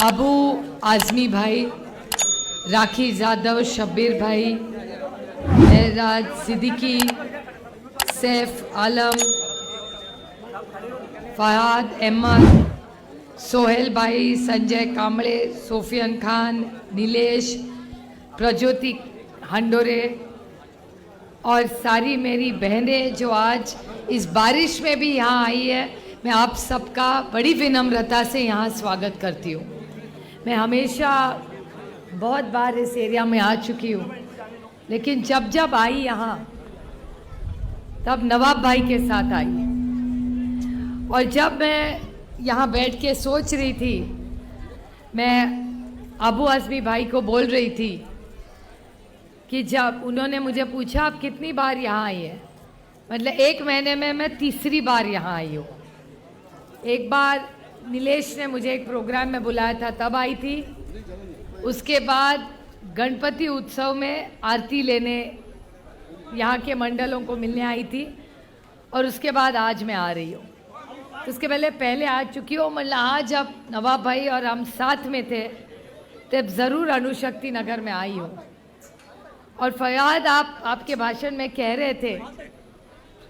अबू आज़मी भाई, राखी जादव, शब्बीर भाई, एराज सिद्दीकी, सैफ आलम, फहाद अहमद, सोहेल भाई, संजय कामड़े, सोफियन खान, नीलेश, प्रज्योति हंडोरे और सारी मेरी बहनें जो आज इस बारिश में भी यहाँ आई है, मैं आप सबका बड़ी विनम्रता से यहाँ स्वागत करती हूँ। मैं हमेशा बहुत बार इस एरिया में आ चुकी हूँ, लेकिन जब जब आई यहाँ तब नवाब भाई के साथ आई। और जब मैं यहाँ बैठ के सोच रही थी, मैं अबू आज़मी भाई को बोल रही थी कि जब उन्होंने मुझे पूछा आप कितनी बार यहाँ आई है, मतलब 1 महीने में मैं तीसरी बार यहाँ आई हूँ। एक बार नीलेश ने मुझे एक प्रोग्राम में बुलाया था, तब आई थी। उसके बाद गणपति उत्सव में आरती लेने यहाँ के मंडलों को मिलने आई थी, और उसके बाद आज मैं आ रही हूँ। उसके पहले आ चुकी हूँ, मतलब आज जब नवाब भाई और हम साथ में थे तब ज़रूर अणुशक्ति नगर में आई हूँ। और फयाद, आपके भाषण में कह रहे थे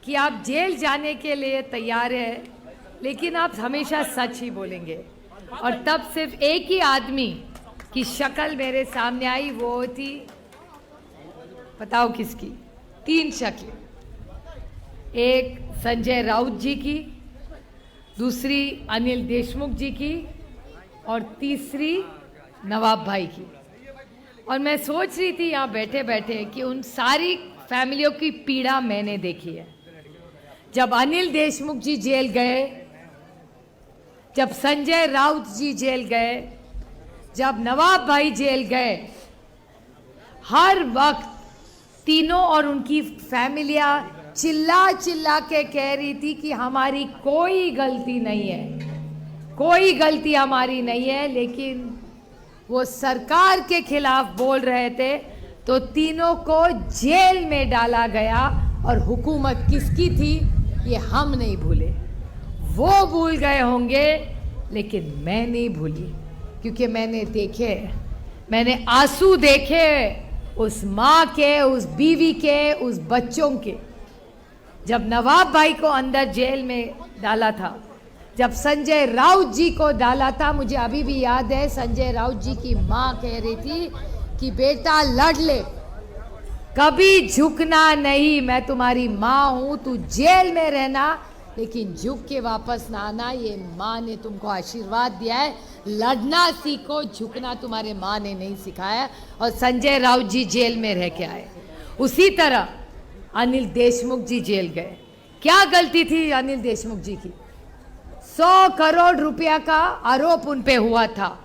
कि आप जेल जाने के लिए तैयार हैं, लेकिन आप हमेशा सच ही बोलेंगे। और तब सिर्फ एक ही आदमी की शक्ल मेरे सामने आई, वो थी, बताओ किसकी? 3 शक्लें, एक संजय राउत जी की, दूसरी अनिल देशमुख जी की, और तीसरी नवाब भाई की। और मैं सोच रही थी यहाँ बैठे बैठे कि उन सारी फैमिलियों की पीड़ा मैंने देखी है। जब अनिल देशमुख जी जेल गए, जब संजय राउत जी जेल गए, जब नवाब भाई जेल गए, हर वक्त तीनों और उनकी फैमिलियाँ चिल्ला चिल्ला के कह रही थी कि हमारी कोई गलती नहीं है, कोई गलती हमारी नहीं है। लेकिन वो सरकार के खिलाफ बोल रहे थे तो तीनों को जेल में डाला गया। और हुकूमत किसकी थी ये हम नहीं भूले, वो भूल गए होंगे, लेकिन मैं नहीं भूली, क्योंकि मैंने देखे, मैंने आंसू देखे उस माँ के, उस बीवी के, उस बच्चों के। जब नवाब भाई को अंदर जेल में डाला था, जब संजय राउत जी को डाला था, मुझे अभी भी याद है, संजय राउत जी की माँ कह रही थी कि बेटा लड़ ले, कभी झुकना नहीं, मैं तुम्हारी माँ हूँ, तू जेल में रहना लेकिन झुक के वापस ना आना, ये माँ ने तुमको आशीर्वाद दिया है, लड़ना सीखो, झुकना तुम्हारे माँ ने नहीं सिखाया। और संजय राउत जी जेल में रह के आए। उसी तरह अनिल देशमुख जी जेल गए। क्या गलती थी अनिल देशमुख जी की? 100 करोड़ रुपया का आरोप उन पे हुआ था,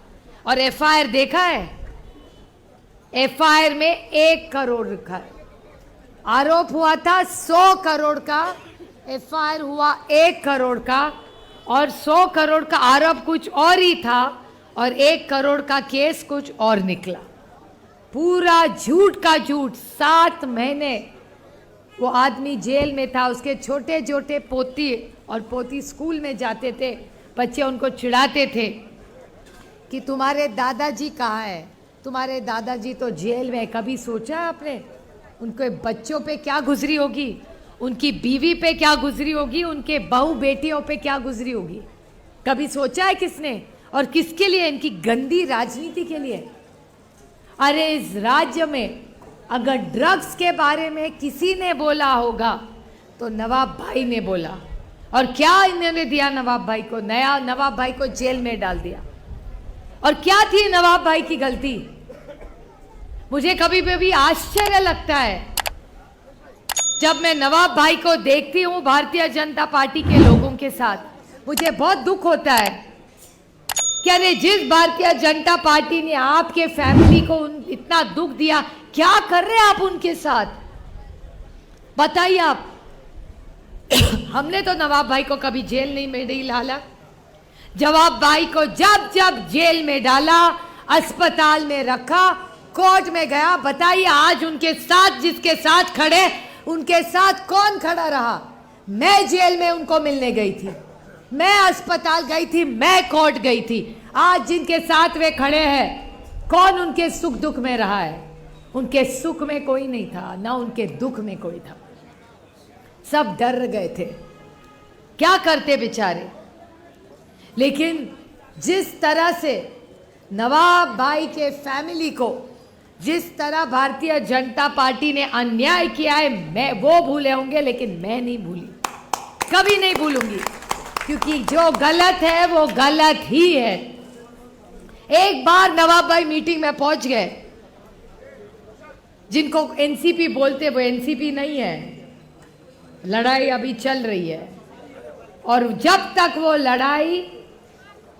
और एफआईआर देखा है? एफआईआर में 1 करोड़ लिखा है। आरोप हुआ था 100 करोड़ का, एफआईआर हुआ 1 करोड़ का, और 100 करोड़ का आरोप कुछ और ही था, और 1 करोड़ का केस कुछ और निकला। पूरा झूठ का झूठ। 7 महीने वो आदमी जेल में था। उसके छोटे छोटे पोती और पोती स्कूल में जाते थे, बच्चे उनको चिढ़ाते थे कि तुम्हारे दादाजी कहाँ हैं, तुम्हारे दादाजी तो जेल में। कभी सोचा है आपने उनके बच्चों पे क्या गुजरी होगी, उनकी बीवी पे क्या गुजरी होगी, उनके बहू बेटियों पे क्या गुजरी होगी? कभी सोचा है किसने? और किसके लिए? इनकी गंदी राजनीति के लिए। अरे इस राज्य में अगर ड्रग्स के बारे में किसी ने बोला होगा तो नवाब भाई ने बोला। और क्या इन्होंने दिया नवाब भाई को? नया नवाब भाई को जेल में डाल दिया। और क्या थी नवाब भाई की गलती? मुझे कभी भी आश्चर्य लगता है जब मैं नवाब भाई को देखती हूँ भारतीय जनता पार्टी के लोगों के साथ, मुझे बहुत दुख होता है कि अरे जिस भारतीय जनता पार्टी ने आपके फैमिली को इतना दुख दिया, क्या कर रहे हैं आप उनके साथ? बताइए आप। हमने तो नवाब भाई को कभी जेल नहीं डाला। जवाब भाई को जब जब जेल में डाला, अस्पताल में रखा, कोर्ट में गया, बताइए आज उनके साथ जिसके साथ खड़े, उनके साथ कौन खड़ा रहा? मैं जेल में उनको मिलने गई थी, मैं अस्पताल गई थी, मैं कोर्ट गई थी। आज जिनके साथ वे खड़े हैं, कौन उनके सुख दुख में रहा है? उनके सुख में कोई नहीं था, ना उनके दुख में कोई था। सब डर गए थे, क्या करते बेचारे। लेकिन जिस तरह से नवाब भाई के फैमिली को, जिस तरह भारतीय जनता पार्टी ने अन्याय किया है, मैं वो भूले होंगे, लेकिन मैं नहीं भूली, कभी नहीं भूलूंगी, क्योंकि जो गलत है वो गलत ही है। एक बार नवाब भाई मीटिंग में पहुंच गए, जिनको एनसीपी बोलते वो एनसीपी नहीं है, लड़ाई अभी चल रही है। और जब तक वो लड़ाई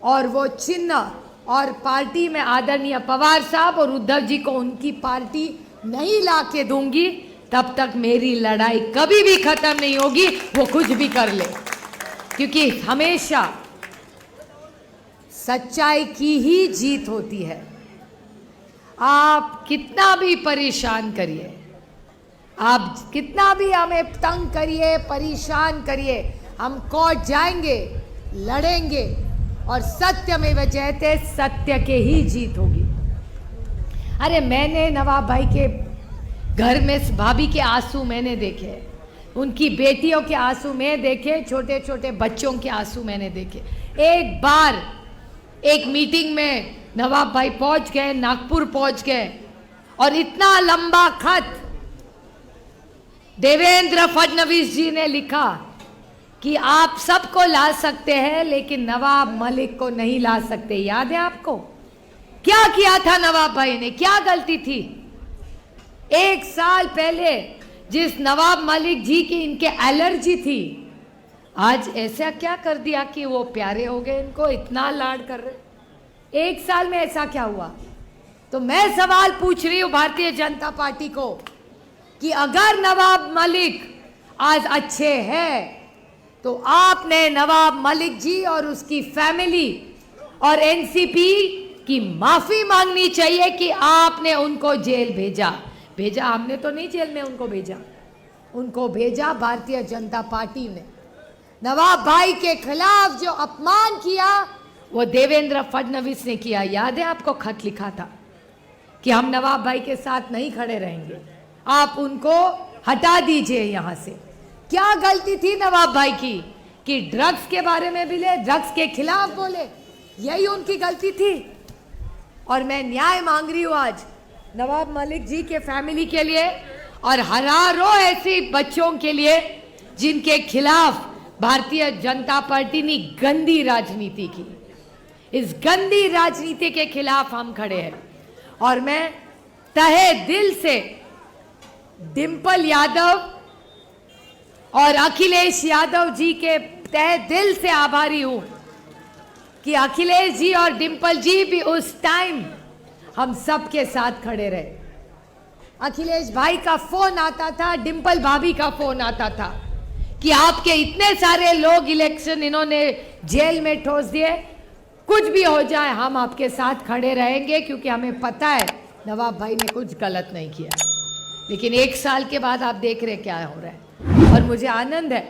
और वो चिन्ह और पार्टी में आदरणीय पवार साहब और उद्धव जी को उनकी पार्टी नहीं ला के दूंगी, तब तक मेरी लड़ाई कभी भी खत्म नहीं होगी, वो कुछ भी कर ले। क्योंकि हमेशा सच्चाई की ही जीत होती है। आप कितना भी परेशान करिए, आप कितना भी हमें तंग करिए, परेशान करिए, हम कोर्ट जाएंगे, लड़ेंगे और सत्यमेव जयते, सत्य के ही जीत होगी। अरे मैंने नवाब भाई के घर में भाभी के आंसू मैंने देखे, उनकी बेटियों के आंसू मैं देखे, छोटे छोटे बच्चों के आंसू मैंने देखे। एक बार एक मीटिंग में नवाब भाई पहुंच गए, नागपुर पहुंच गए, और इतना लंबा खत देवेंद्र फडणवीस जी ने लिखा कि आप सबको ला सकते हैं लेकिन नवाब मलिक को नहीं ला सकते। याद है आपको क्या किया था नवाब भाई ने, क्या गलती थी? एक साल पहले जिस नवाब मलिक जी की इनके एलर्जी थी, आज ऐसा क्या कर दिया कि वो प्यारे हो गए, इनको इतना लाड कर रहे। एक साल में ऐसा क्या हुआ? तो मैं सवाल पूछ रही हूं भारतीय जनता पार्टी को कि अगर नवाब मलिक आज अच्छे हैं तो आपने नवाब मलिक जी और उसकी फैमिली और एनसीपी की माफी मांगनी चाहिए कि आपने उनको जेल भेजा। हमने तो नहीं जेल में उनको भेजा, उनको भेजा भारतीय जनता पार्टी ने। नवाब भाई के खिलाफ जो अपमान किया वो देवेंद्र फडणवीस ने किया। याद है आपको खत लिखा था कि हम नवाब भाई के साथ नहीं खड़े रहेंगे, आप उनको हटा दीजिए यहां से। क्या गलती थी नवाब भाई की कि ड्रग्स के बारे में भी ले, ड्रग्स के खिलाफ बोले, यही उनकी गलती थी। और मैं न्याय मांग रही हूं आज नवाब मलिक जी के फैमिली के लिए और हजारों ऐसे बच्चों के लिए जिनके खिलाफ भारतीय जनता पार्टी ने गंदी राजनीति की। इस गंदी राजनीति के खिलाफ हम खड़े हैं और मैं तहे दिल से डिंपल यादव और अखिलेश यादव जी के तहे दिल से आभारी हूं कि अखिलेश जी और डिंपल जी भी उस टाइम हम सब के साथ खड़े रहे। अखिलेश भाई का फोन आता था, डिंपल भाभी का फोन आता था कि आपके इतने सारे लोग इलेक्शन इन्होंने जेल में ठोस दिए, कुछ भी हो जाए हम आपके साथ खड़े रहेंगे, क्योंकि हमें पता है नवाब भाई ने कुछ गलत नहीं किया। लेकिन एक साल के बाद आप देख रहे क्या हो रहा है और मुझे आनंद है,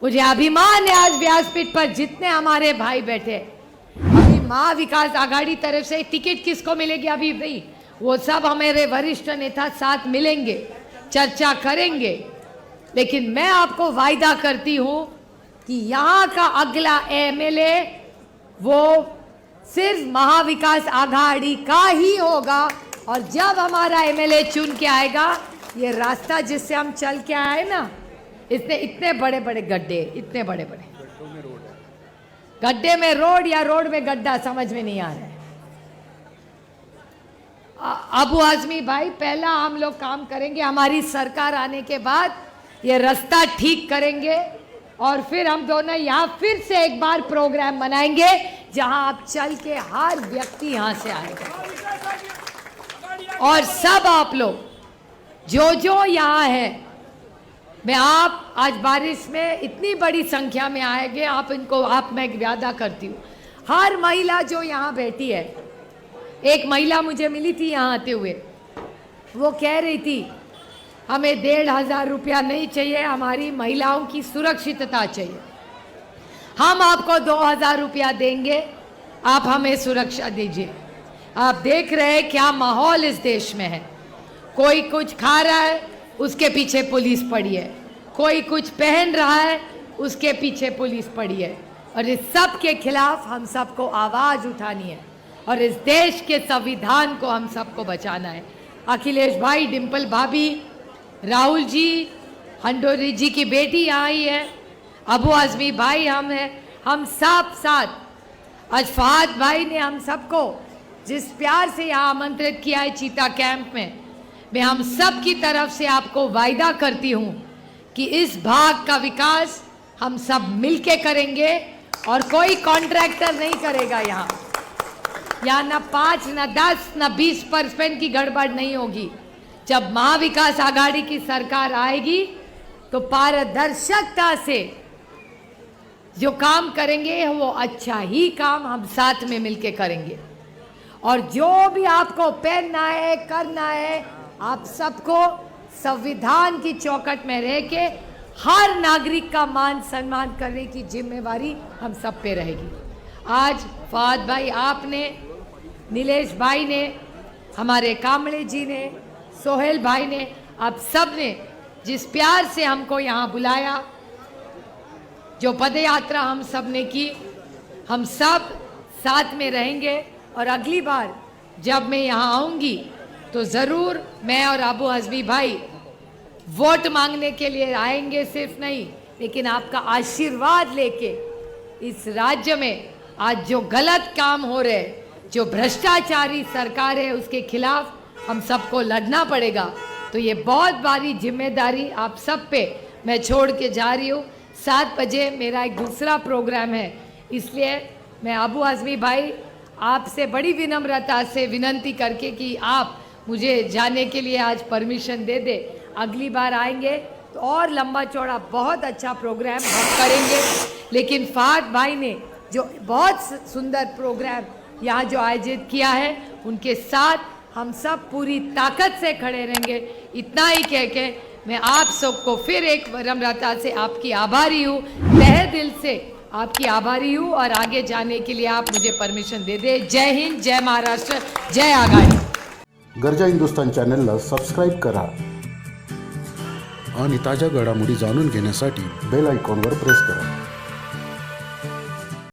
मुझे अभिमान है आज व्यासपीठ पर जितने हमारे भाई बैठे। अभी महा विकास आघाड़ी तरफ से टिकट किसको मिलेगी अभी नहीं, वो सब हमारे वरिष्ठ नेता साथ मिलेंगे, चर्चा करेंगे। लेकिन मैं आपको वायदा करती हूं कि यहाँ का अगला एमएलए वो सिर्फ महाविकास आघाड़ी का ही होगा। और जब हमारा एमएलए चुन के आएगा, ये रास्ता जिससे हम चल के आए ना, इसने इतने बड़े बड़े गड्ढे, इतने बड़े बड़े गड्ढे में रोड या रोड में गड्ढा, समझ में नहीं आ रहा है। अबू आजमी भाई, पहला हम लोग काम करेंगे, हमारी सरकार आने के बाद ये रास्ता ठीक करेंगे और फिर हम दोनों यहाँ फिर से एक बार प्रोग्राम बनाएंगे जहां आप चल के हर व्यक्ति यहां से आएगा। और सब आप लोग जो यहाँ है, मैं आप आज बारिश में इतनी बड़ी संख्या में आएंगे, आप मैं वादा करती हूँ हर महिला जो यहाँ बैठी है। एक महिला मुझे मिली थी यहाँ आते हुए, वो कह रही थी हमें 1,500 रुपया नहीं चाहिए, हमारी महिलाओं की सुरक्षितता चाहिए, हम आपको 2,000 रुपया देंगे आप हमें सुरक्षा दीजिए। आप देख रहे हैं क्या माहौल इस देश में है। कोई कुछ खा रहा है, उसके पीछे पुलिस पड़ी है। कोई कुछ पहन रहा है, उसके पीछे पुलिस पड़ी है। और इस सब के खिलाफ हम सबको आवाज़ उठानी है और इस देश के संविधान को हम सबको बचाना है। अखिलेश भाई, डिम्पल भाभी, राहुल जी, हंडोरी जी की बेटी यहाँ आई है, अबू आज़मी भाई हम हैं, हम सब साथ। आज फहद भाई ने हम सबको जिस प्यार से यहाँ आमंत्रित किया है चीता कैंप में, मैं हम सब की तरफ से आपको वायदा करती हूँ कि इस भाग का विकास हम सब मिलके करेंगे और कोई कॉन्ट्रैक्टर नहीं करेगा। यहाँ ना 5, ना 10, ना 20% की गड़बड़ नहीं होगी। जब महाविकास आघाड़ी की सरकार आएगी तो पारदर्शिता से जो काम करेंगे वो अच्छा ही काम हम साथ में मिलके करेंगे। और जो भी आपको पहनना है, करना है, आप सबको संविधान की चौखट में रह के हर नागरिक का मान सम्मान करने की जिम्मेवारी हम सब पे रहेगी। आज फहद भाई आपने, नीलेश भाई ने, हमारे कामड़े जी ने, सोहेल भाई ने, आप सब ने जिस प्यार से हमको यहाँ बुलाया, जो पद यात्रा हम सब ने की, हम सब साथ में रहेंगे। और अगली बार जब मैं यहाँ आऊँगी तो ज़रूर मैं और अबू आज़मी भाई वोट मांगने के लिए आएंगे, सिर्फ नहीं, लेकिन आपका आशीर्वाद लेके इस राज्य में आज जो गलत काम हो रहे, जो भ्रष्टाचारी सरकार है, उसके खिलाफ हम सबको लड़ना पड़ेगा। तो ये बहुत बड़ी जिम्मेदारी आप सब पे मैं छोड़ के जा रही हूँ। 7 बजे मेरा एक दूसरा प्रोग्राम है, इसलिए मैं अबू आज़मी भाई आपसे बड़ी विनम्रता से विनंती करके कि आप मुझे जाने के लिए आज परमिशन दे दे। अगली बार आएंगे तो और लंबा चौड़ा बहुत अच्छा प्रोग्राम हम करेंगे। लेकिन फहद भाई ने जो बहुत सुंदर प्रोग्राम यहाँ जो आयोजित किया है, उनके साथ हम सब पूरी ताकत से खड़े रहेंगे। इतना ही कह के मैं आप सबको फिर एक विनम्रता से आपकी आभारी हूँ, तहे दिल से आपकी आभारी हूँ। और आगे जाने के लिए आप मुझे परमिशन दे दे। जय हिंद, जय महाराष्ट्र, जय आघाडी। गरजा हिंदुस्तान चॅनलला सबस्क्राईब करा आणि ताज्या घडामोडी जाणून घेण्यासाठी बेल आयकॉनवर प्रेस करा।